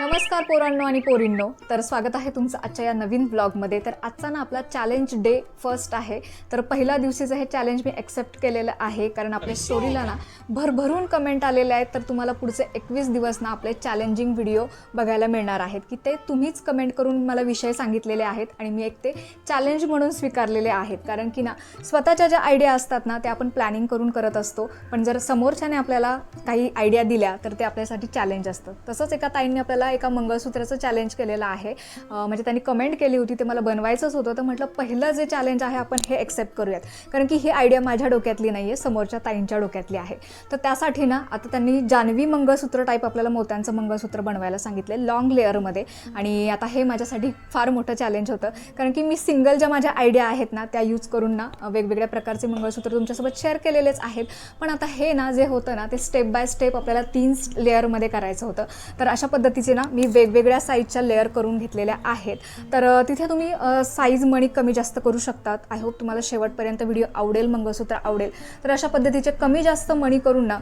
नमस्कार पोरांनो आणि पोरींनो, तर स्वागत आहे तुमचं आजच्या या नवीन ब्लॉगमध्ये। तर आजचा ना आपला चॅलेंज डे फर्स्ट आहे। तर पहिल्या दिवशीचं हे चॅलेंज मी एक्सेप्ट केलेलं आहे, कारण आपल्या स्टोरीला ना भरभरून कमेंट आलेले आहेत। तर तुम्हाला पुढचे 21 दिवस ना आपले चॅलेंजिंग व्हिडिओ बघायला मिळणार आहेत, की ते तुम्हीच कमेंट करून मला विषय सांगितलेले आहेत आणि मी एक ते चॅलेंज म्हणून स्वीकारलेले आहेत। कारण की ना स्वतःच्या ज्या आयडिया असतात ना ते आपण प्लॅनिंग करून करत असतो, पण जर समोरच्याने आपल्याला काही आयडिया दिल्या तर ते आपल्यासाठी चॅलेंज असतं। तसंच एका ताईंनी आपल्याला एका मंगळसूत्राचं चॅलेंज केलेलं आहे। म्हणजे त्यांनी कमेंट केली होती, ते मला बनवायचंच होतं, तर म्हटलं पहिलं जे चॅलेंज आहे आपण हे एक्सेप्ट करूयात, कारण की ही आयडिया माझ्या डोक्यातली नाही आहे, समोरच्या ताईंच्या डोक्यातली आहे। तर त्यासाठी ना आता त्यांनी जानवी मंगळसूत्र टाईप आपल्याला मोत्यांचं मंगळसूत्र बनवायला सांगितले लॉंग लेअरमध्ये। आणि आता हे माझ्यासाठी फार मोठं चॅलेंज होतं, कारण की मी सिंगल ज्या माझ्या आयडिया आहेत ना त्या यूज करून ना वेगवेगळ्या प्रकारचे मंगळसूत्र तुमच्यासोबत शेअर केलेलेच आहेत। पण आता हे ना जे होतं ना ते स्टेप बाय स्टेप आपल्याला 3 लेअरमध्ये करायचं होतं। तर अशा पद्धतीचे ना मी वेगवेगळ्या साईजच्या लेअर करून घेतलेल्या आहेत। तर तिथे तुम्ही साईज मणी कमी जास्त करू शकतात। आय होप तुम्हाला शेवटपर्यंत व्हिडिओ आवडेल, मंगळसूत्र आवडेल। तर अशा पद्धतीचे कमी जास्त मणी करून ना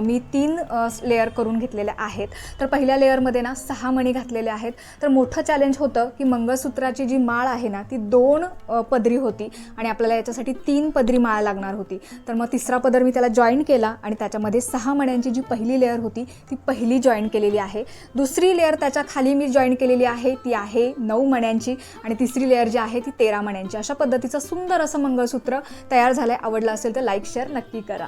मी 3 लेअर करून घेतलेले आहेत। तर पहिल्या लेअरमध्ये ना 6 मणी घातलेले आहेत। तर मोठं चॅलेंज होतं की मंगळसूत्राची जी माळ आहे ना ती 2 पदरी होती आणि आपल्याला याच्यासाठी 3 पदरी माळ लागणार होती। तर मग तिसरा पदर मी त्याला जॉईन केला आणि त्याच्यामध्ये 6 मण्यांची जी पहिली लेअर होती ती पहिली जॉईन केलेली आहे। दुसरी लेअर त्याच्या खाली मी जॉईन केलेली आहे, ती आहे 9 मण्यांची आणि तिसरी लेअर जी आहे ती 13 मण्यांची। अशा पद्धतीचं सुंदर असं मंगळसूत्र तयार झालंय। आवडलं असेल तर लाईक शेअर नक्की करा।